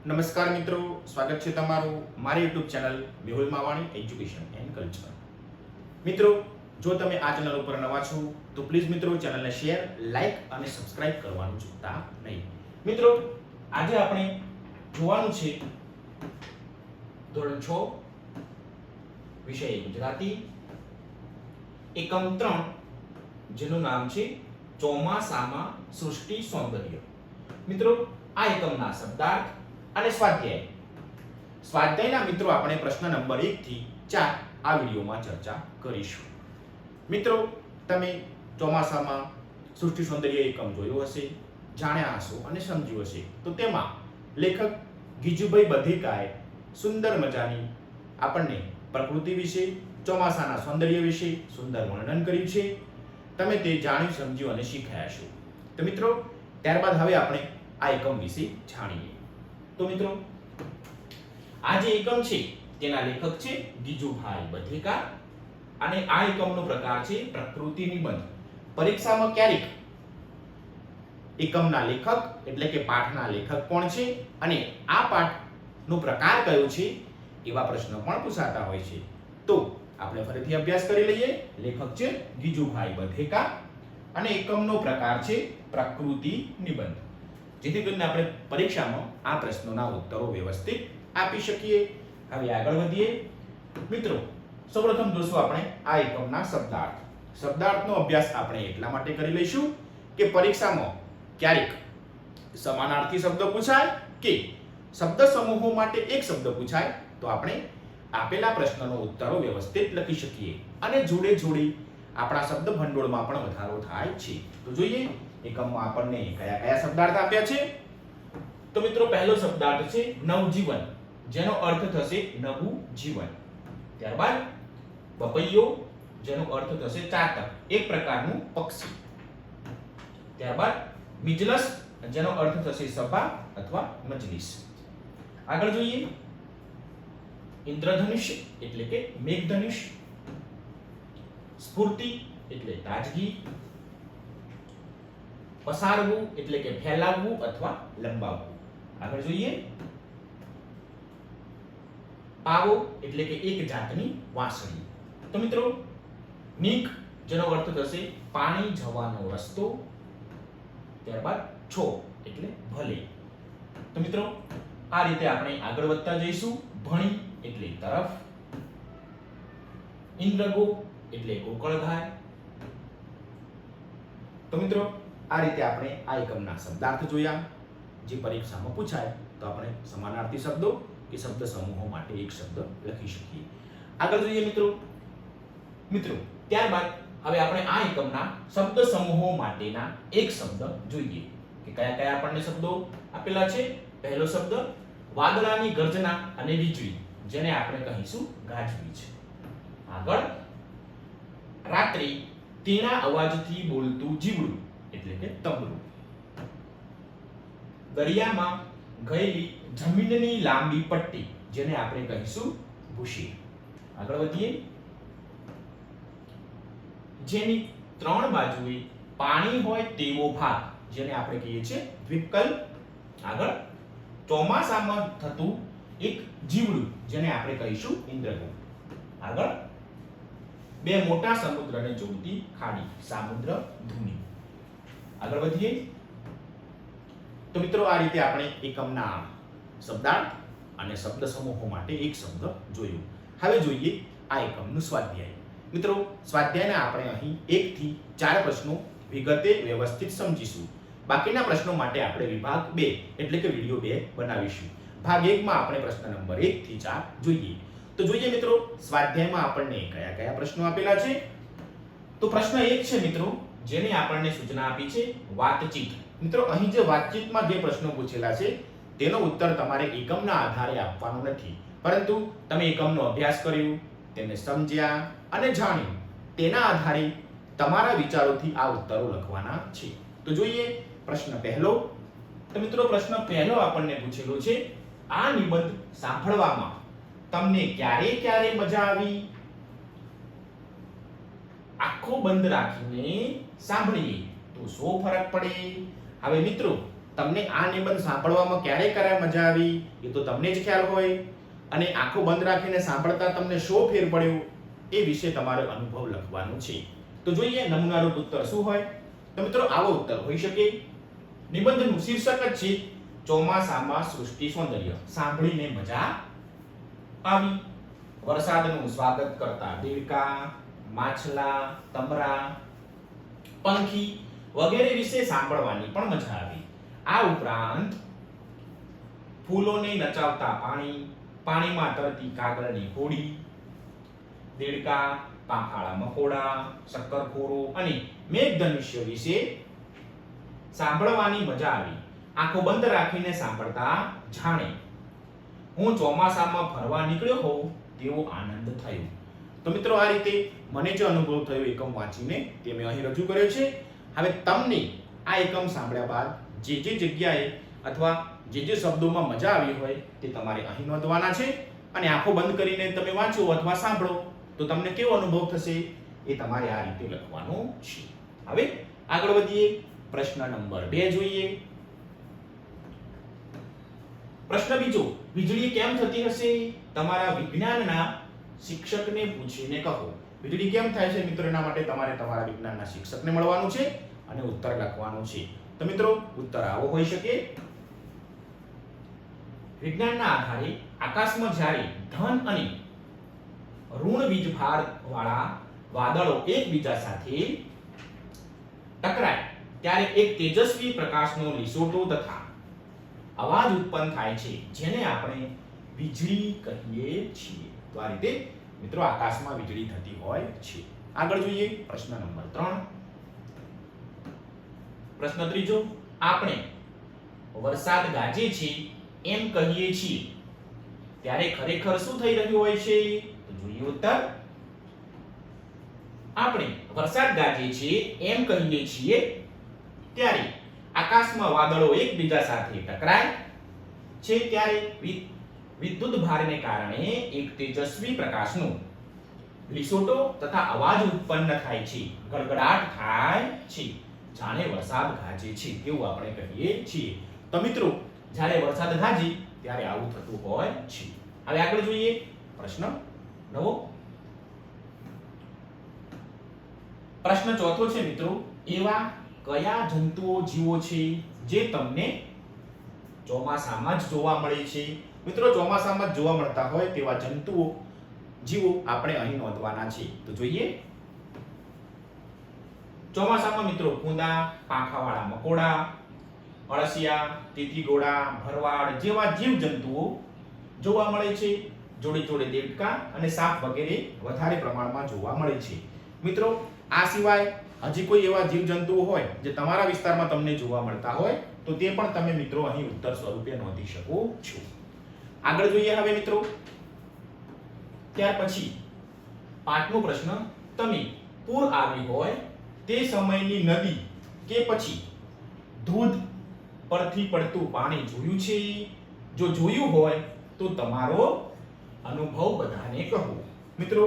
નમસ્કાર મિત્રો, સ્વાગત છે તમારું મારી YouTube channel Mehul Mavani education and culture. મિત્રો, જો તમે આ ચેનલ ઉપર નવા છો તો પ્લીઝ મિત્રો ચેનલને શેર, લાઈક અને સબસ્ક્રાઇબ કરવાનું ચૂકતા નહીં. મિત્રો, આજે આપણે જોવાનું છે ધોરણ 6 વિષય ગુજરાતી એકમ 3 જેનું નામ છે ચોમાસામાં સૃષ્ટિ સૌંદર્ય. મિત્રો, આ એકમના શબ્દાર્થ અને સ્વાધ્યાયના મિત્રો આપણે પ્રશ્ન નંબર 1 થી 4 આ વિડિયોમાં ચર્ચા કરીશું. મિત્રો, તમે ચોમાસામાં સૃષ્ટિ સૌંદર્ય એકમ જોયું હશે, જાણ્યા હશો અને સમજ્યું હશે. તો તેમાં લેખક ગીજુભાઈ બધેકાએ સુંદર મજાની આપણને પ્રકૃતિ વિશે, ચોમાસાના સૌંદર્ય વિશે સુંદર વર્ણન કર્યું છે. તમે તે જાણ્યું, સમજ્યું અને શીખ્યા છો. તો મિત્રો, ત્યારબાદ હવે આપણે આ એકમ વિશે જાણીએ. તો મિત્રો, આ જે એકમ છે તેના લેખક છે ગીજુભાઈ બધેકા અને આ એકમનો પ્રકાર છે પ્રકૃતિ નિબંધ. પરીક્ષામાં ક્યારેક એકમના લેખક એટલે કે પાઠના લેખક કોણ છે અને આ પાઠનો પ્રકાર કયો છે એવા પ્રશ્નો પણ પૂછાતા હોય છે. તો આપણે ફરીથી અભ્યાસ કરી લઈએ. લેખક છે ગીજુભાઈ બધેકા અને એકમનો પ્રકાર છે પ્રકૃતિ નિબંધ, જેથી કરીને આપણે પરીક્ષામાં આ પ્રશ્નોના ઉત્તરો વ્યવસ્થિત આપી શકીએ. હવે આગળ વધીએ. મિત્રો, સૌપ્રથમ જોશું આપણે આ એકમના શબ્દાર્થ. શબ્દાર્થનો અભ્યાસ આપણે એટલા માટે કરી લઈશું કે પરીક્ષામાં ક્યારેક સમાનાર્થી શબ્દ પૂછાય કે શબ્દ સમૂહો માટે એક શબ્દ પૂછાય તો આપણે આપેલા પ્રશ્નનો ઉત્તરો વ્યવસ્થિત લખી શકીએ અને જોડે જોડે આપણા શબ્દ ભંડોળમાં પણ વધારો થાય છે. તો જોઈએ એકમમાં આપણને કયા કયા શબ્દાર્થ આપ્યા છે. તો મિત્રો, પહેલો શબ્દાર્થ છે નવજીવન, જેનો અર્થ થશે નવું જીવન. ત્યારબાદ પપૈયો, જેનો અર્થ થશે ચાતક, એક પ્રકારનું પક્ષી. ત્યારબાદ મિજલસ, જેનો અર્થ થશે સભા અથવા મજલિસ. આગળ જોઈએ ઇન્દ્રધનુષ એટલે કે મેઘધનુષ. સ્ફૂર્તિ એટલે તાજગી. પસારવું એટલે કે ફેલાવવું અથવા લંબાવવું. આગળ જોઈએ પાવો એટલે કે એક જાતની વાંસળી. તો મિત્રો, નીક, જેનો અર્થ થશે પાણી જવાનો રસ્તો. ત્યારબાદ છો એટલે ભલે. તો મિત્રો, આ રીતે આપણે આગળ વધતા જઈશું. ભણી એટલે તરફ. ઇન્દ્રગો એટલે ગોકળગાય. તો મિત્રો, આ રીતે આપણે આ એકમના શબ્દાર્થ જોયા. જે પરીક્ષામાં પૂછાય તો આપણે સમાનાર્થી શબ્દો કે શબ્દ સમૂહો માટે એક શબ્દ લખી શકીએ. આગળ જોઈએ મિત્રો, ત્યારબાદ હવે આપણે આ એકમના શબ્દ સમૂહો માટેના એક શબ્દ જોઈએ કે કયા કયા આપણને શબ્દો આપેલા છે. પહેલો શબ્દ વાદળાની ગર્જના અને વીજળી, જેને આપણે કહીશું ગાજવીજ. આગળ રાત્રિ તેના અવાજથી બોલતું જીવડું એટલે કે તબલું. દરિયામાં ગયેલી જમીનની લાંબી પટ્ટી, જેને આપણે કહીશું ભૂશી. આગળ વધીએ. જેની ત્રણ બાજુએ પાણી હોય તેવો ભાગ, જેને આપણે કહીએ છીએ દ્વીપકલ્પ. આગળ ચોમાસામાં થતું એક જીવડું, જેને આપણે કહીશું ઇન્દ્રગો. આગળ બે મોટા સમુદ્રને જોડતી ખાડી, સામુદ્ર ધુની. આગળ વધીએ. તો મિત્રો, આ રીતે આપણે એકમના શબ્દાર્થ અને શબ્દ સમૂહો માટે એક શબ્દ જોયું. હવે જોઈએ આ એકમનું સ્વાધ્યાય. મિત્રો, સ્વાધ્યાયના આપણે અહીં 1 થી 4 પ્રશ્નો વિગતે વ્યવસ્થિત સમજીશું. બાકીના પ્રશ્નો માટે આપણે વિભાગ 2 એટલે કે વિડિયો 2 બનાવીશું. ભાગ 1 માં આપણે પ્રશ્ન નંબર 1 થી 4 જોઈએ. તો જોઈએ મિત્રો, સ્વાધ્યાયમાં આપણને કયા કયા પ્રશ્નો આપેલા છે. તો પ્રશ્ન 1 છે મિત્રો, જેને આપણને સૂચના આપી છે વાતચીત. મિત્રો, અહીં જે વાતચીતમાં જે પ્રશ્નો પૂછેલા છે તેનો ઉત્તર તમારે એકમના આધારે આપવાનો નથી, પરંતુ તમે એકમનો અભ્યાસ કર્યો, તેને સમજ્યા અને જાણ્યું, તેના આધારે તમારા વિચારોથી આ ઉત્તરો લખવાના છે. તો જોઈએ પ્રશ્ન પહેલો. તો મિત્રો, પ્રશ્ન પહેલો આપણને પૂછેલો છે આ નિબંધ સાંભળવામાં તમને ક્યારે ક્યારે મજા આવી? આંખો બંધ રાખીને સાંભળીએ તો શું ફરક પડે? હવે મિત્રો, તમને આ નિબંધ સાંભળવામાં ક્યારે મજા આવી એ તો તમને જ ખ્યાલ હોય, અને આંખો બંધ રાખીને સાંભળતા તમને શો ફેર પડ્યો એ વિશે તમારે અનુભવ લખવાનો છે. તો જોઈએ નમૂનારૂપ ઉત્તર શું હોય. તો મિત્રો આવો ઉત્તર હોઈ શકે. નિબંધનું શીર્ષક જ છે ચોમાસામાં સૃષ્ટિ સૌંદર્ય. સાંભળીને મજા આવી. વરસાદનું સ્વાગત કરતા દેડકા, માછલા, તમરા, પંખી વગેરે વિશે સાંભળવાની પણ મજા આવી. આ ઉપરાંત ફૂલોને નચાવતા પાણી, પાણીમાં તરતી કાગળની હોડી, દેડકા, પાંખાળા મકોડા, શક્કરખોરો અને મેઘધનુષ્ય વિશે સાંભળવાની મજા આવી. આંખો બંધ રાખીને સાંભળતા જાણે હું ચોમાસામાં ફરવા નીકળ્યો હોઉં તેવો આનંદ થયો. તો મિત્રો આ રીતે મને જે અનુભવ થયો એકમ વાંચીને તે મેં અહીં રજૂ કર્યો છે. હવે તમને આ એકમ સાંભળ્યા બાદ જે જગ્યાએ અથવા જે શબ્દોમાં મજા આવી હોય તે તમારે અહીં નોંધવાના છે, અને આંખો બંધ કરીને તમે વાંચો અથવા સાંભળો તો તમને કેવો અનુભવ થશે એ તમારે આ રીતે લખવાનું છે. હવે આગળ વધીએ. પ્રશ્ન નંબર 2 જોઈએ. પ્રશ્ન બીજો, વીજળી કેમ થતી હશે? તમારા વિજ્ઞાનના શિક્ષકને પૂછીને કહો. વીજળી કેમ થાય છે મિત્રો, એના માટે તમારે તમારા વિજ્ઞાનના શિક્ષકને મળવાનું છે અને ઉત્તર લખવાનો છે. તો મિત્રો ઉત્તર આવો હોઈ શકે. વિજ્ઞાનના આધારે આકાશમાં જ્યારે ધન અને ઋણ વીજભાર વાળા વાદળો એકબીજા સાથે ટકરાય ત્યારે એક તેજસ્વી પ્રકાશનો લીસોટો તથા અવાજ ઉત્પન્ન થાય છે, જેને આપણે વીજળી કહીએ છીએ. તો આ રીતે મિત્રો આકાશમાં વીજળી થતી હોય છે. આગળ જોઈએ પ્રશ્ન નંબર 3. પ્રશ્ન ત્રીજો, આપણે વરસાદ ગાજે છે એમ કહીએ છીએ ત્યારે ખરેખર શું થઈ રહ્યું હોય છે? તો જોઈએ ઉત્તર. આપણે વરસાદ ગાજે છે એમ કહીએ છીએ ત્યારે આકાશમાં વાદળો એકબીજા સાથે ટકરાય છે, ત્યારે વિદ્યુત ભારને કારણે એક તેજસ્વી પ્રકાશનો લીસોટો તથા અવાજ ઉત્પન્ન થાય છે, ગડગડાટ થાય છે, જાણે વરસાદ ગાજે છે એવું આપણે કહીએ છીએ. તો મિત્રો જ્યારે વરસાદ ગાજે ત્યારે આવું થતું હોય છે. હવે આગળ જોઈએ પ્રશ્ન 9. પ્રશ્ન ચોથો છે મિત્રો, એવા કયા જંતુઓ જીવો છે જે તમને ચોમાસામાં જ જોવા મળે છે? મિત્રો ચોમાસામાં જ જોવા મળતા હોય તેવા જંતુઓ જીવો આપણે અહીં નોંધવાના છે. તો જોઈએ ચોમાસામાં મિત્રો કુંદા, પાંખાવાળા મકોડા, અળસિયા, તીતીગોળા, ભરવાડ જેવા જીવજંતુઓ જોવા મળે છે. જોડે જોડે દેડકા અને સાપ વગેરે વધારે પ્રમાણમાં જોવા મળે છે. મિત્રો આ સિવાય હજી કોઈ એવા જીવજંતુઓ હોય જે તમારા વિસ્તારમાં તમને જોવા મળતા હોય તો તે પણ તમે મિત્રો અહીં ઉત્તર સ્વરૂપે નોંધી શકો છો. આગળ જોઈએ હવે મિત્રો. ત્યાર પછી 5મો પ્રશ્ન, તમે પૂર આવી હોય તે સમયની નદી કે પછી ધોધ પરથી પડતું પાણી જોયું છે? જો જોયું હોય તો તમારો અનુભવ બધાને કહો. મિત્રો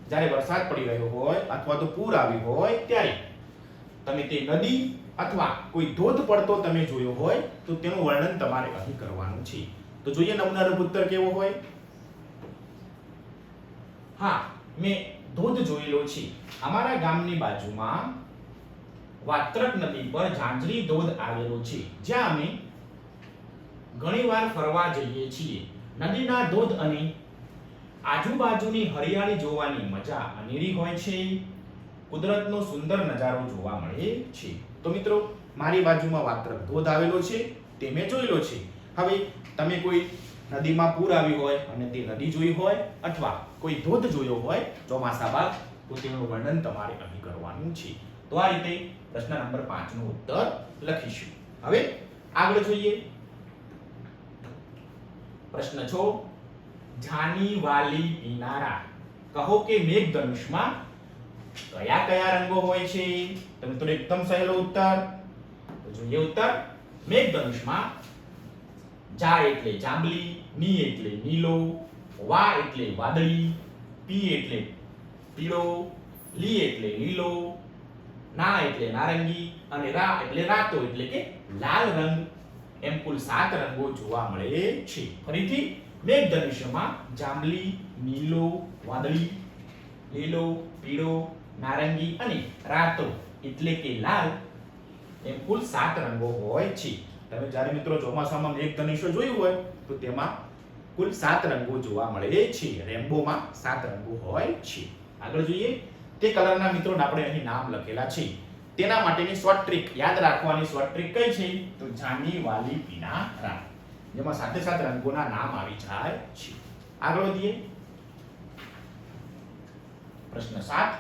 જ્યારે વરસાદ પડી રહ્યો હોય અથવા તો પૂર આવ્યું હોય ત્યારે તમે તે નદી અથવા કોઈ ધોધ પડતો તમે જોયો હોય તો તેનું વર્ણન તમારે અહીં કરવાનું છે. તો જોઈએ નમૂનારૂપ ઉત્તર કેવો હોય. હા, મેં ધોધ જોયેલો છે. અમારા ગામની બાજુમાં વાત્રક નદી પર ઝાંઝરી ધોધ આવેલો છે, જ્યાં અમે ઘણીવાર ફરવા જઈએ છીએ. નદીના ધોધ અને આજુબાજુની હરિયાળી જોવાની મજા અનેરી હોય છે. કુદરતનો સુંદર નજારો જોવા મળે છે. તો મિત્રો મારી બાજુમાં વાત્રક ધોધ આવેલો છે તે મેં જોયેલો છે. હવે તમે કોઈ નદીમાં પૂર આવ્યું હોય અને તે નદી જોઈ હોય અથવા કોઈ ધોધ જોયો હોય ચોમાસા બાદ તો તેનું વર્ણન તમારે અહીં કરવાનું છે. તો આ રીતે પ્રશ્ન નંબર 5 નો ઉત્તર લખીશું. હવે આગળ જોઈએ પ્રશ્ન 6. જાની વાલી પીનારા, કહો કે મેઘધનુષમાં કયા કયા રંગો હોય છે? તો મિત્રો એકદમ સહેલો ઉત્તર. તો જોઈએ ઉત્તર. મેઘધનુષમાં જા એટલે જાંબલી, ની એટલે નીલો, વા એટલે વાદળી, પી એટલે પીળો, લી એટલે લીલો, ના એટલે નારંગી અને રા એટલે રાતો એટલે કે લાલ રંગ એમ કુલ 7 રંગો જોવા મળે છે. ફરીથી મેઘધનુષ્યમાં જાંબલી, નીલો, વાદળી, લીલો, પીળો, નારંગી અને રાતો એટલે કે લાલ એમ કુલ 7 રંગો હોય છે. તમે જ્યારે મિત્રો ચોમાસામાં મેઘધનુષ્ય જોયું હોય તો તેમાં કુલ 7 રંગો જોવા મળે છે. રેમ્બોમાં 7 રંગો હોય છે. આગળ જોઈએ તે કલરના મિત્રોને આપણે અહીં નામ લખેલા છે. તેના માટેની શોર્ટ ટ્રીક યાદ રાખવાની શોર્ટ ટ્રીક કઈ છે તો જાની, વાલી, પીના, રામ, જેમાં સાથે સાથે રંગોના નામ આવી જાય છે. આગળ વધીએ. પ્રશ્ન 7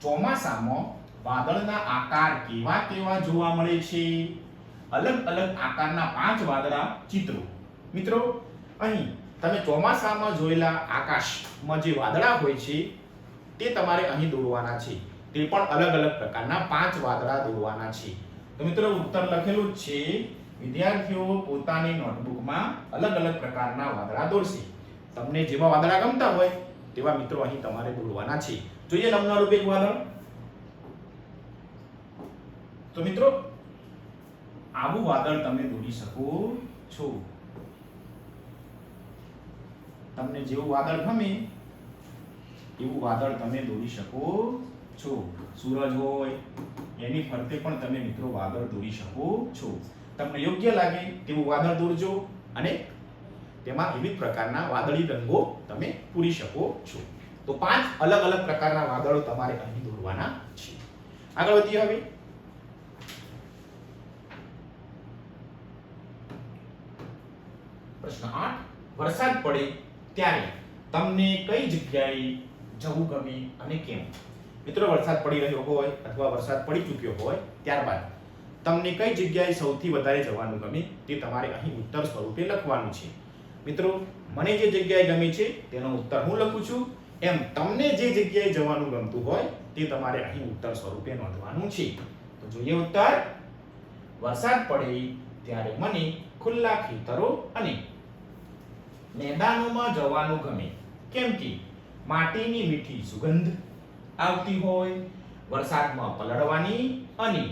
ચોમાસામાં વાદળના આકાર કેવા કેવા જોવા મળે છે? અલગ અલગ આકારના 5 વાદળા ચિત્રો. મિત્રો અહીં તમે ચોમાસામાં જોયેલા આકાશમાં જે વાદળા હોય છે તે તમારે અહીં દોરવાના છે. તે પણ અલગ અલગ પ્રકારના 5 વાદળા દોરવાના છે. તો મિત્રો ઉત્તર લખેલું જ છે. વિદ્યાર્થીઓ પોતાની નોટબુકમાં અલગ અલગ પ્રકારના વાદળા દોરશે. તમને જેવા વાદળા ગમતા હોય તેવા મિત્રો અહીં તમારે દોરવાના છે. જોઈએ નમૂના રૂપે એક વાદળ. તો મિત્રો આવું વાદળ તમે દોરી શકો છો. તમને જેવું વાદળ ગમે એવું વાદળ તમે દોરી શકો છો. સૂરજ હોય એની ફરતે પણ તમે મિત્રો વાદળ દોરી શકો છો. તમને યોગ્ય લાગે તેવું વાદળ દોરજો અને તેમાં વિવિધ પ્રકારના વાદળી રંગો તમે પૂરી શકો છો. તો 5 અલગ અલગ પ્રકારના વાદળો તમારે અહીં દોરવાના છે. આગળ વધીએ હવે. પ્રશ્ન 8 વરસાદ પડે ત્યારે તમને કઈ જગ્યાએ જવું ગમે અને કેમ? મિત્રો વરસાદ પડી રહ્યો હોય અથવા વરસાદ પડી ચૂક્યો હોય ત્યારબાદ તમને કઈ જગ્યાએ સૌથી વધારે જવાનું ગમે તે તમારે અહીં ઉત્તર સ્વરૂપે લખવાનું છે. મિત્રો મને જે જગ્યાએ ગમે છે તેનો ઉત્તર હું લખું છું, એમ તમને જે જગ્યાએ જવાનું ગમતું હોય તે તમારે અહીં ઉત્તર સ્વરૂપે નોંધવાનું છે. તો જોઈએ ઉત્તર. વરસાદ પડે ત્યારે મને ખુલ્લા ખેતરો અને મેદાનોમાં જવાનું ગમે, કેમ કે માટીની મીઠી સુગંધ આવતી હોય, વરસાદમાં પલળવાની અને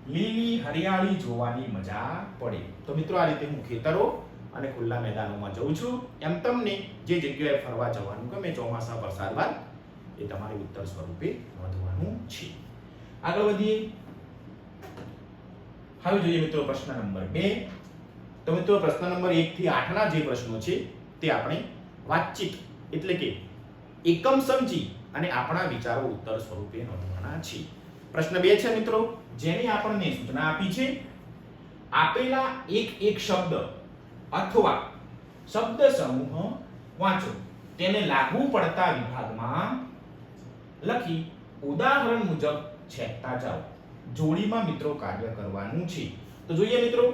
લીલી હરિયાળી જોવાની મજા પડે. તો મિત્રો આ રીતે હું ખેતરો અને ખુલ્લા મેદાનોમાં જઉં છું. એમ તમને જે જગ્યાએ ફરવા જવાનું ગમે ચોમાસા વરસાદ બાદ એ તમારે ઉત્તર સ્વરૂપે નોંધવાનું છે. આગળ વધીએ. હવે જોઈએ મિત્રો પ્રશ્ન નંબર 2. તો મિત્રો પ્રશ્ન નંબર 1 થી 8 ના જે પ્રશ્નો છે તે આપણે વાતચીત એટલે કે એકમ સમજી અને આપણા વિચારો ઉત્તર સ્વરૂપે નોંધવાના છે. પ્રશ્ન 2 છે મિત્રો, જેની આપણને સૂચના આપી છે. આપેલા એક શબ્દ અથવા શબ્દ સમૂહ વાંચો, તેને લાગુ પડતા વિભાગમાં લખી ઉદાહરણ મુજબ છેકતા જાઓ. જોડીમાં મિત્રો કાર્ય કરવાનું છે. તો જોઈએ મિત્રો.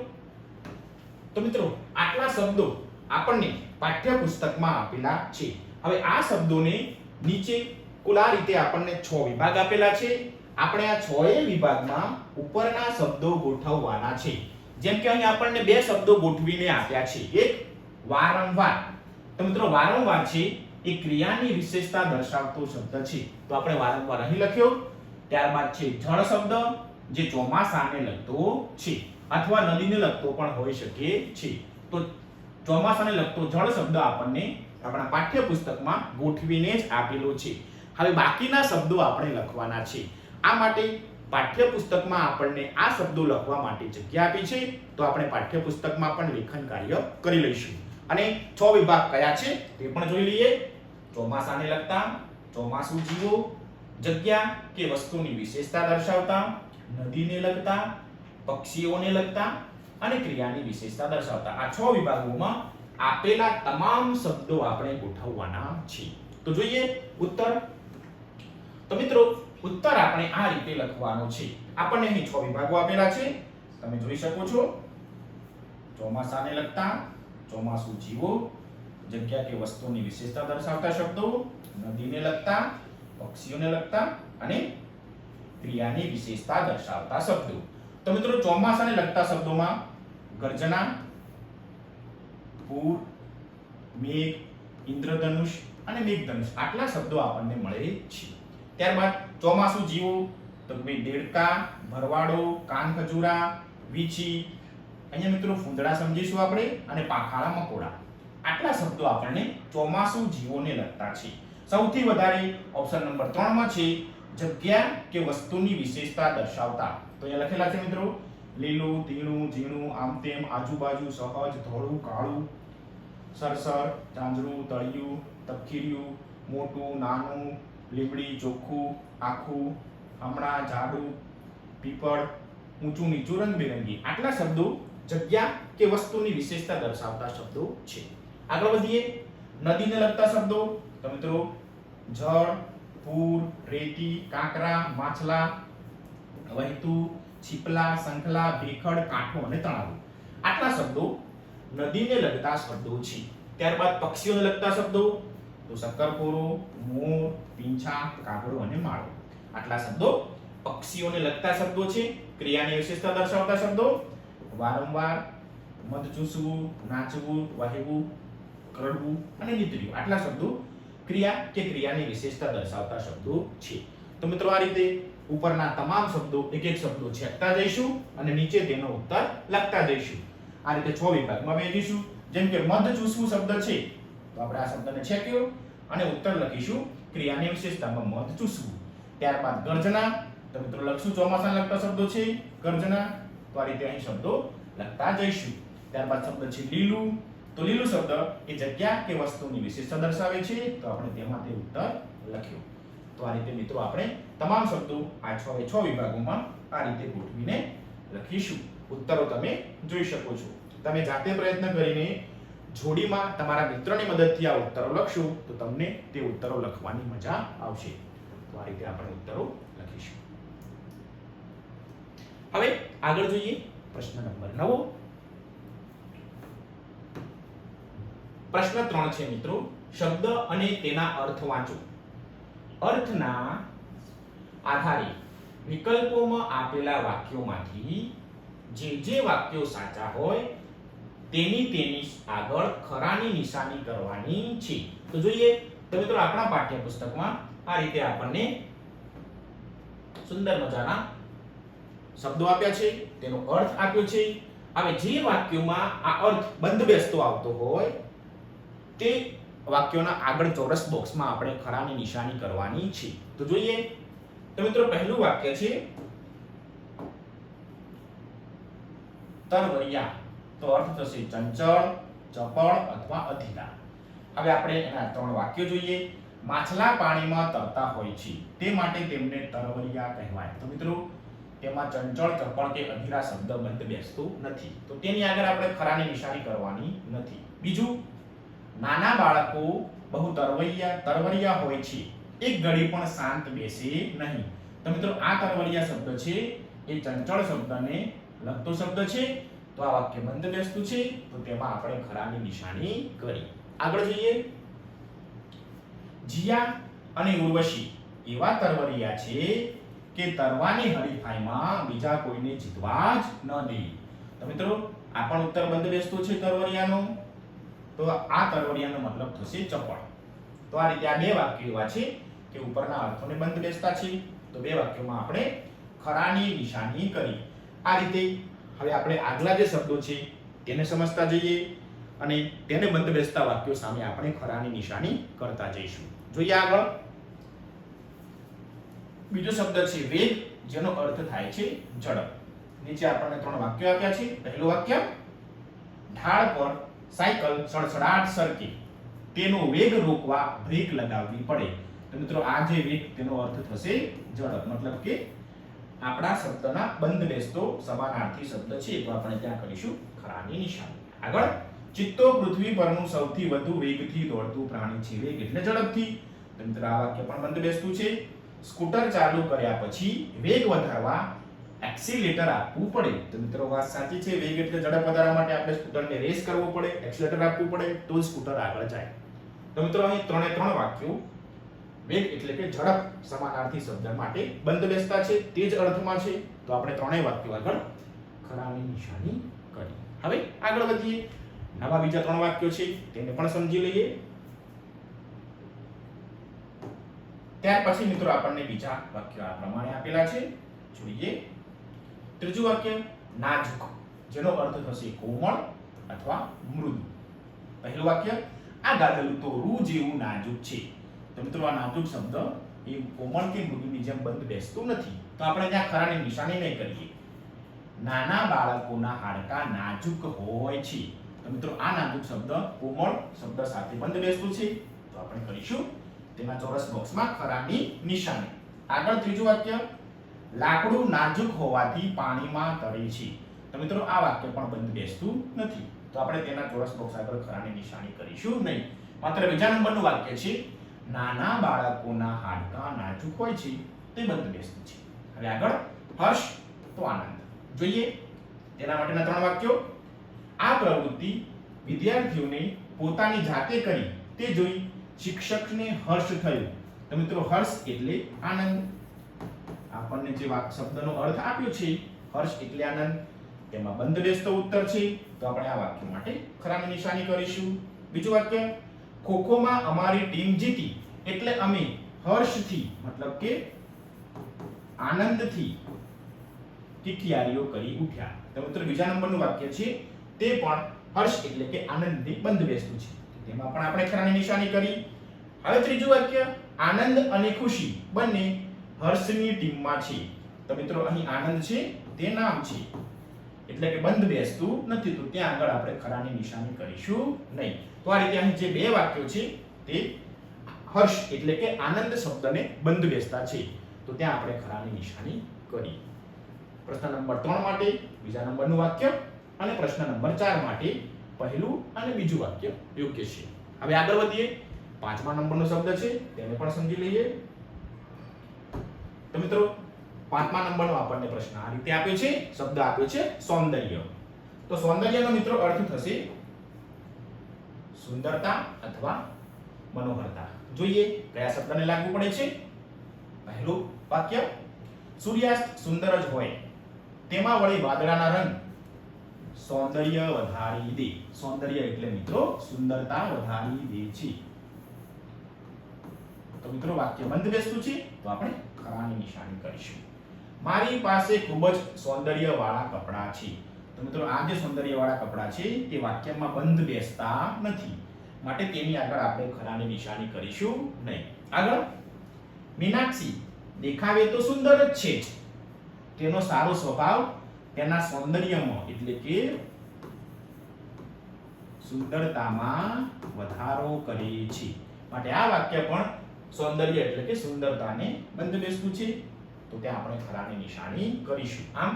તો મિત્રો આટલા શબ્દો આપણને પાઠ્યપુસ્તકમાં આપેલા છે. હવે આ શબ્દોને નીચે કુલ આ રીતે આપણને 6 વિભાગ આપેલા છે. આપણે આ 6 વિભાગમાં ઉપરના શબ્દો ગોઠવવાના છે. જેમ કે અહીં આપણને 2 શબ્દો ગોઠવીને આપ્યા છે. એક વારંવાર. તો મિત્રો વારંવાર છે એ ક્રિયાની વિશેષતા દર્શાવતો શબ્દ છે. તો આપણે વારંવાર અહીં લખ્યો. ત્યારબાદ છે જળ શબ્દ, જે ચોમાસાને લગતો છે અથવા નદીને લગતો પણ હોઈ શકે છે. તો ચોમાસાને લગતો જળ શબ્દ આપણને આપણા પાઠ્યપુસ્તકમાં ગોઠવીને જ આપેલો છે. હવે બાકીના શબ્દો આપણે લખવાના છે. આ માટે પાઠ્યપુસ્તકમાં આપણને આ શબ્દો લખવા માટે જગ્યા આપી છે. તો આપણે પાઠ્યપુસ્તકમાં પણ લેખન કાર્ય કરી લઈશું. અને 6 વિભાગ કયા છે તે પણ જોઈ લઈએ. ચોમાસાને લગતા, ચોમાસું જીવો, જગ્યા કે વસ્તુની વિશેષતા દર્શાવતા, નદીને લગતા, પક્ષીઓને લગતા અને ક્રિયાની વિશેષતા દર્શાવતા. આ 6 વિભાગોમાં આપેલા તમામ શબ્દો આપણે ગોઠવવાના છે. તો જોઈએ ઉત્તર. તો મિત્રો ઉત્તર આપણે આ રીતે લખવાનો છે. આપણને અહીં 6 વિભાગો આપેલા છે, તમે જોઈ શકો છો. ચોમાસાને લગતા, ચોમાસું જીવો, જગ્યા કે વસ્તુની વિશેષતા દર્શાવતા શબ્દો, નદીને લગતા, પક્ષીઓને લગતા અને ક્રિયાની વિશેષતા દર્શાવતા શબ્દો. તો મિત્રો ચોમાસાને લગતા શબ્દોમાં ગર્જના, પૂર, મેઘ, ઇન્દ્રધનુષ અને મેઘધનુષ આટલા શબ્દો આપણને મળે છે. ત્યારબાદ ચોમાસું જીવો, તો કે દેડકા, ભરવાડો, કાનખજૂરા, વીછી, અહીંયા મિત્રો ફૂંદડા સમજીશું આપણે અને પાંખાળા મકોડા. આટલા શબ્દો આપણને ચોમાસુ જીવોને લગતા છે. સૌથી વધારે ઓપ્શન નંબર 3 માં છે જગ્યા કે વસ્તુની વિશેષતા દર્શાવતા. તો અહીંયા લખેલા છે મિત્રો લીલું, તીણું, ઝીણું, આમ તેમ, આજુબાજુ, સહજ, ધોળું, કાળું, સરસર, ચાંદરું, તળિયું, તપકીરિયું, મોટું, નાનું, લીમડી, ચોખ્ખું, આખું, હમણાં, જાડું, પીપળ, ઊંચું નીચું, રંગબેરંગી. આટલા શબ્દો જગ્યા કે વસ્તુની વિશેષતા દર્શાવતા શબ્દો છે. આગળ વધીએ. નદીને લગતા શબ્દો. તો મિત્રો જળ, પૂર, રેતી, કાંકરા, માછલા, વહેતું, છીપલા, સંખલા, ભેખડ, કાંઠો અને તળાવ. આટલા શબ્દો નદીને લગતા શબ્દો છે. ત્યારબાદ પક્ષીઓને લગતા શબ્દો. તો શક્કરખોરો, મોર, પીંછા, કાગડો અને માળો. આટલા શબ્દો પક્ષીઓને લગતા શબ્દો છે. ક્રિયાની વિશેષતા દર્શાવતા શબ્દો વારંવાર, મધ ચૂસવું, નાચવું, વહેવું, કરડવું અને નીતર્યું. આટલા શબ્દો ક્રિયા કે ક્રિયાની વિશેષતા દર્શાવતા શબ્દો છે. તો મિત્રો આ રીતે ઉપરના તમામ શબ્દો એક એક શબ્દો છેકતા જઈશું અને નીચે તેનો ઉત્તર લખતા જઈશું. આ રીતે 6 વિભાગમાં વહેંચીશું. જેમ કે મધ ચૂસવું શબ્દ છે તો આપણે આ શબ્દને છેક્યો અને ઉત્તર લખીશું ક્રિયાની વિશેષતામાં મધ ચૂસવું. ત્યારબાદ ગર્જના. તો મિત્રો લખશું ચોમાસાને લગતા શબ્દો છે ગર્જના. તો આ રીતે અહીં શબ્દો લખતા જઈશું. ત્યારબાદ શબ્દ છે લીલું. તો લીલું શબ્દ એ જગ્યા કે વસ્તુની વિશેષતા દર્શાવે છે. તો આપણે તેમાં તે ઉત્તર લખ્યો. તો આ રીતે મિત્રો આપણે તમામ શબ્દો આ 6 વિભાગોમાં આ રીતે ગોઠવીને લખીશું. ઉત્તરો તમે જોઈ શકો છો. તમે જાતે પ્રયત્ન કરીને જોડીમાં તમારા મિત્રોની મદદથી આ ઉત્તરો લખશો તો તમને તે ઉત્તરો લખવાની મજા આવશે. તો આ રીતે આપણે ઉત્તરો લખીશું. હવે આગળ જોઈએ પ્રશ્ન નંબર 9. પ્રશ્ન 3 છે મિત્રો શબ્દ અને તેના અર્થ વાંચો. અર્થના આધારે વિકલ્પોમાં આપેલા વાક્યોમાંથી જે વાક્યો સાચા હોય તેની આગળ ખરાની નિશાની કરવાની છે. તો જોઈએ તો મિત્રો આપણા પાઠ્યપુસ્તકમાં આ રીતે આપણને સુંદર મજાના શબ્દો આપ્યા છે, તેનો અર્થ આપ્યો છે. હવે જે વાક્યોમાં આ અર્થ બંધબેસતો આવતો હોય તે વાક્યોના આગળ ચોરસ બોક્સમાં આપણે ખરાની નિશાની કરવાની છે. તો જોઈએ તો મિત્રો પહેલું વાક્ય છે તરવરિયા. તો અર્થ થશે ચંચળ, ચપળ અથવા અધીરા. હવે આપણે એના 3 વાક્યો જોઈએ. માછલા પાણીમાં તરતા હોય છે તે માટે તેમને તરવરિયા કહેવાય. તો મિત્રો તેમાં ચંચળ, ચપળ કે અધીરા શબ્દ બંધ બેસતો નથી. તો તેની આગળ આપણે ખરાની નિશાની કરવાની નથી. બીજું નાના બાળકો બહુ તરવરિયા હોય છે, એક ઘડી પણ શાંત બેસે નહીં. તો મિત્રો આ તરવરિયા શબ્દ છે એ ચંચળ શબ્દને લગતો શબ્દ છે. તો આ વાક્ય બંધ બેસતું છે તો તેમાં આપણે ખરાની નિશાની કરી. આગળ જોઈએ. જીયા અને ઉર્વશી એવા તરવરિયા છે કે તરવાની હરીફાઈમાં બીજા કોઈને જીતવા જ ન દે. તો મિત્રો આ પણ ઉત્તર બંધ બેસતો છે તરવરિયાનો. તો આ તરવરિયાનો મતલબ થશે ચપળ. તો આ રીતે આ 2 વાક્યો એવા છે કે ઉપરના અર્થોને બંધ બેસતા છે. તો 2 વાક્યોમાં આપણે ખરાની નિશાની કરી. આ રીતે હવે આપણે આગલા જે શબ્દો છે તેને સમજતા જઈએ અને તેને બંધ બેસતા વાક્યો સામે આપણે ખરાની નિશાની કરતા જઈશું. જોઈએ આગળ. બીજો શબ્દ છે વેગ, જેનો અર્થ થાય છે ઝડપ. નીચે આપણને 3 વાક્યો આપ્યા છે. પહેલું વાક્ય ઢાળ પર સાયકલ સડસડાટ સરકે, તેનો વેગ રોકવા બ્રેક લગાવવી પડે. તો મિત્રો આ જે વેગ તેનો અર્થ થશે ઝડપ. મતલબ કે આપણા શબ્દના બંધ બેસતો સમાનાર્થી શબ્દ છે તો આપણે ત્યાં કરીશું ખરાની નિશાની. આગળ ચિત્તો પૃથ્વી પરનું સૌથી વધુ વેગથી દોડતું પ્રાણી છે. વેગ એટલે ઝડપથી. તો મિત્રો આ વાક્ય પણ બંધ બેસતું છે. સ્કૂટર ચાલુ કર્યા પછી વેગ વધારવા એક્સિલેટર આપવું પડે. તો મિત્રો વાત સાચી છે. વેગ એટલે ઝડપ વધારવા માટે આપણે સ્કૂટરને રેસ કરવો પડે, એક્સિલેટર આપવું પડે તો જ સ્કૂટર આગળ જાય. તો મિત્રો અહીં 3 વાક્યો વેગ એટલે કે ઝડપ સમાનાર્થી શબ્દ માટે બંધ બેસતા છે, તે જ અર્થમાં છે. તો આપણે 3 વાક્યો આગળ ખરાની નિશાની કરી. હવે આગળ વધીએ. નવા બીજા 3 વાક્યો છે તેને પણ સમજી લઈએ. ત્યાર પછી મિત્રો આપણને બીજા વાક્યો આ પ્રમાણે આપેલા છે. જોઈએ ત્રીજું વાક્ય નાજુક. જેનો અર્થ થશે કોમળ અથવા મૃદુ. પહેલું વાક્ય, આ ગાદલું તો રૂ જેવું નાજુક છે. તો મિત્રો આ નાજુક શબ્દ એ કોમળ કે મૃદુની જેમ બંધ બેસતું નથી, તો આપણે ત્યાં ખરાની નિશાની નહીં કરીએ. નાના બાળકોના હાડકા નાજુક હોય છે. તો મિત્રો આ નાજુક શબ્દ કોમળ શબ્દ સાથે બંધ બેસતું છે, તો આપણે કરીશું તેના ચોરસ બોક્સમાં ખરાની નિશાની. આગળ ત્રીજું વાક્ય, લાકડું નાજુક હોવાથી પાણીમાં તરે છે. તો મિત્રો આ વાક્ય પણ બંધ બેસતું નથી, તો આપણે તેના ચોરસ બોક્સ આગળ ખરાની નિશાની કરીશું નહીં. માત્ર બીજા નંબરનું વાક્ય છે, નાના બાળકોના હાડકા નાજુક હોય છે, તે બંધ બેસતું છે. હવે આગળ હર્ષ તો આનંદ. જોઈએ તેના માટેના 3 વાક્યો. આ પ્રવૃત્તિ વિદ્યાર્થીઓને પોતાની જાતે કરી તે જોઈ શિક્ષકને હર્ષ થયું. તો મિત્રો હર્ષ એટલે આનંદ. આપણને જે શબ્દનો અર્થ આપ્યો છે હર્ષ એટલે આનંદ, તેમાં બંધ બેસતો ઉત્તર છે, તો આપણે આ વાક્ય માટે ખરાની નિશાની કરીશું. બીજું વાક્ય, ખોખોમાં અમારી ટીમ જીતી એટલે અમે હર્ષથી મતલબ કે આનંદથી કિકિયારીઓ કરી ઉઠ્યા. તો મિત્રો બીજા નંબરનું વાક્ય છે તે પણ હર્ષ એટલે કે આનંદથી બંધ બેસતું છે, તેમાં પણ આપણે ખરાની નિશાની કરી. હવે ત્રીજું વાક્ય, આનંદ અને ખુશી બંને હર્ષની ટીમમાં છે. તો મિત્રો અહીં આનંદ છે તે નામ છે એટલે કે બંધ બેસતું નથી, તો ત્યાં આગળ આપણે ખરાની નિશાની કરીશું નહીં. તો આ રીતે અહીં જે 2 વાક્યો છે તે હર્ષ એટલે કે આનંદ શબ્દને બંધ બેસતા છે, તો ત્યાં આપણે ખરાની નિશાની કરી. પ્રશ્ન નંબર 3 માટે બીજા નંબરનું વાક્ય અને પ્રશ્ન નંબર 4 માટે પહેલું અને બીજું વાક્ય યોગ્ય છે. હવે આગળ વધીએ. 5મા નંબરનો શબ્દ છે તેને પણ સમજી લઈએ. તો મિત્રો 5મા નંબરનો આપણને પ્રશ્ન આ રીતે આપ્યો છે, શબ્દ આપ્યો છે સૌંદર્ય. તો સૌંદર્યનો મિત્રો અર્થ થશે સુંદરતા અથવા મનોહરતા. જોઈએ કયા શબ્દને લાગુ પડે છે. પહેલું વાક્ય, સૂર્યાસ્ત સુંદર જ હોય તેમાં વળી વાદળાના રંગ સૌંદર્ય વધારી દે. સૌંદર્ય એટલે મિત્રો સુંદરતા વધારી દે છે. તો મિત્રો વાક્ય બંધ બેસતું છે, તો આપણે ખરાની નિશાની કરીશું. મારી પાસે ખૂબ જ સૌંદર્યવાળા કપડાં છે. તો મિત્રો આ જે સૌંદર્યવાળા કપડાં છે તે વાક્યમાં બંધ બેસતા નથી, માટે તેની આગળ આપણે ખરાની નિશાની કરીશું નહીં. આગળ, મીનાક્ષી દેખાવે તો સુંદર જ છે, તેનો સારો સ્વભાવ તેના સૌંદર્યમાં એટલે કે સુંદરતામાં વધારો કરે છે, માટે આ વાક્ય પણ સૌંદર્ય એટલે કે સુંદરતાને બંધ બેસતું છે, તો ત્યાં આપણે ખરાની નિશાની કરીશું. આમ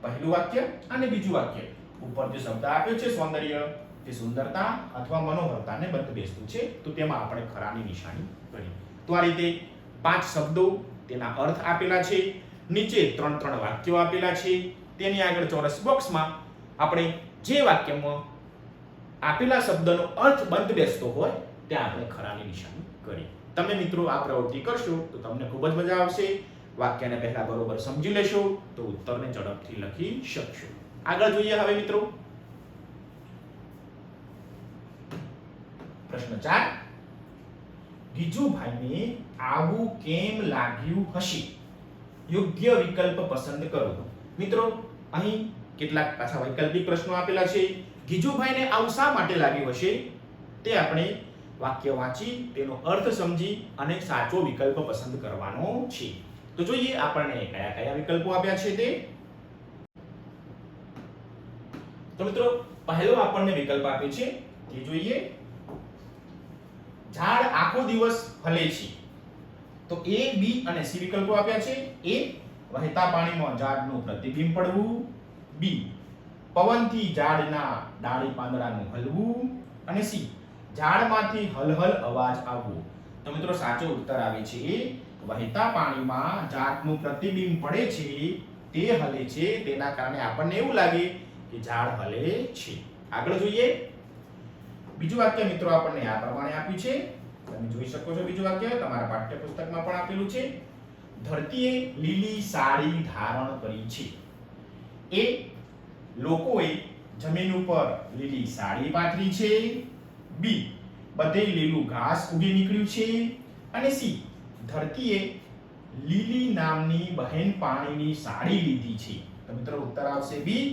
પહેલું વાક્ય અને બીજું વાક્ય ઉપર જે શબ્દ આપ્યો છે સૌંદર્ય, તે સુંદરતા અથવા મનોહરતાને બંધ બેસતું છે, તો તેમાં આપણે ખરાની નિશાની કરી. તો આ રીતે 5 શબ્દો તેના અર્થ આપેલા છે, નીચે 3 વાક્યો આપેલા છે, તેની આગળ ચોરસ બોક્સમાં આપણે જે વાક્યમાં આપેલા શબ્દનો અર્થ બંધ બેસતો હોય ત્યાં આપણે ખરાની નિશાની કરી. તમે મિત્રો આ પ્રવૃત્તિ કરશો તો તમને ખૂબ જ મજા આવશે. વાક્યને પહેલા બરોબર સમજી લેશો તો ઉત્તરને ઝડપથી લખી શકશો. આગળ જોઈએ હવે મિત્રો પ્રશ્ન 4. ગીજુભાઈને આવું કેમ લાગ્યું હશે? યોગ્ય વિકલ્પ પસંદ કરો. મિત્રો અહીં કેટલાક પાછા વૈકલ્પિક પ્રશ્નો આપેલા છે. ગીજુભાઈને આવું શા માટે લાગ્યું હશે તે આપણે વાક્ય વાંચી તેનો અર્થ સમજી અને સાચો વિકલ્પ પસંદ કરવાનો છે. તો જોઈએ આપણને કયા કયા વિકલ્પો આપ્યા છે તે. તો મિત્રો પહેલો આપણને વિકલ્પ આપ્યો છે તે જોઈએ. ઝાડ આખો દિવસ હલે છે. તો A, B અને C વિકલ્પો આપ્યા છે. A, વહેતા પાણીમાં ઝાડનું પ્રતિબિંબ પડવું. B, પવનથી ઝાડના ડાળી પાંદડાનું હલવું. અને C, ઝાડમાંથી હલહલ અવાજ આવવો. તો મિત્રો સાચો ઉત્તર આવે છે વહેતા પાણીમાં ઝાડનું પ્રતિબિંબ પડે છે, તે હલે છે, તેના કારણે આપણને એવું લાગે કે ઝાડ હલે છે. આગળ જોઈએ બીજું વાક્ય. મિત્રો આપણને આ પ્રમાણે આપ્યું છે, તમે જોઈ શકો છો. બીજું વાક્ય તમારા પાઠ્યપુસ્તકમાં પણ આપેલું છે. ધરતીએ લીલી સાડી ધારણ કરી છે. એ, લોકોએ જમીન ઉપર લીલી સાડી પાથરી છે. બી, બધે લીલું ઘાસ ઉગી નીકળ્યું છે. અને સી, ધરતીએ લીલી નામની બહેન પાણીની સાડી લીધી છે. તો મિત્રો ઉત્તર આવશે બી,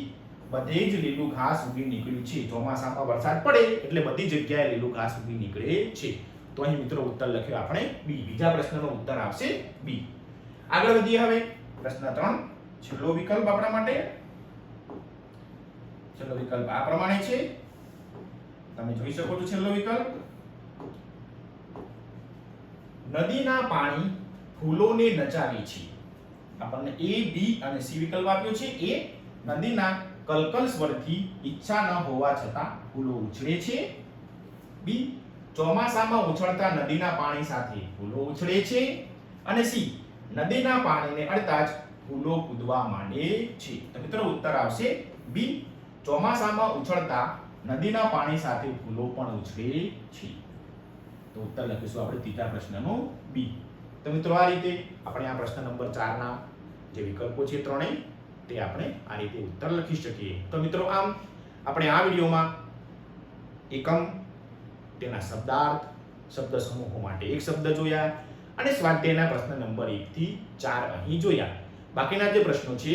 બધે જ લીલું ઘાસ ઉગી નીકળ્યું છે. ચોમાસામાં વરસાદ પડે એટલે બધી જગ્યાએ લીલું ઘાસ ઉગી નીકળે છે. તો અહીં મિત્રો ઉત્તર લખ્યો આપણે બી. બીજા પ્રશ્નનો ઉત્તર આવશે બી. આગળ વધીએ હવે પ્રશ્ન 3, છેલ્લો વિકલ્પ આપણા માટે. છેલ્લો વિકલ્પ આ પ્રમાણે છે, તમે જોઈ શકો છો. છેલ્લો વિકલ્પ, નદીના પાણી ફૂલોને નચાવે છે. આપણને A, B અને C વિકલ્પ આપ્યો છે. A, નદીના કલકલ સ્વરથી ઈચ્છા ન હોવા છતાં ફૂલો ઉછળે છે. B, ચોમાસામાં ઉછળતા નદીના પાણી સાથે ફૂલો ઉછળે છે. અને C, નદીના પાણીને અડતા જ ફૂલો કૂદવા માંડે છે. તો મિત્રો ઉત્તર આવશે B, ચોમાસામાં ઉછળતા નદીના પાણી સાથે ફૂલો પણ ઉછળે છે. તો ઉત્તર લખીશું આપણે ત્રીજા પ્રશ્નનો બી. તો મિત્રો આ રીતે આપણે આ પ્રશ્ન નંબર 4 ના જે વિકલ્પો છે ત્રણેય તે આપણે આ રીતે ઉત્તર લખી શકીએ. તો મિત્રો આમ આપણે આ વિડીયોમાં એકમ, તેના શબ્દાર્થ, શબ્દ સમૂહો માટે એક શબ્દ જોયા અને સ્વાધ્યાયના પ્રશ્ન નંબર 1 થી 4 અહીં જોયા. બાકીના જે પ્રશ્નો છે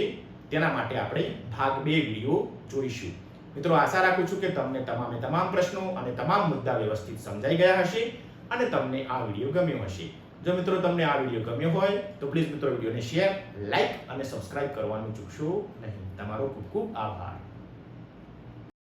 તેના માટે આપણે ભાગ 2 વિડીયો જોઈશું. મિત્રો આશા રાખું છું કે તમને તમામ પ્રશ્નો અને તમામ મુદ્દા વ્યવસ્થિત સમજાઈ ગયા હશે અને તમને આ વિડીયો ગમ્યો હશે. જો મિત્રો તમને આ વિડીયો ગમ્યો હોય તો પ્લીઝ મિત્રો વિડીયોને શેર, લાઈક અને સબસ્ક્રાઇબ કરવાનું ચૂકશો નહીં. તમારો ખૂબ ખૂબ આભાર.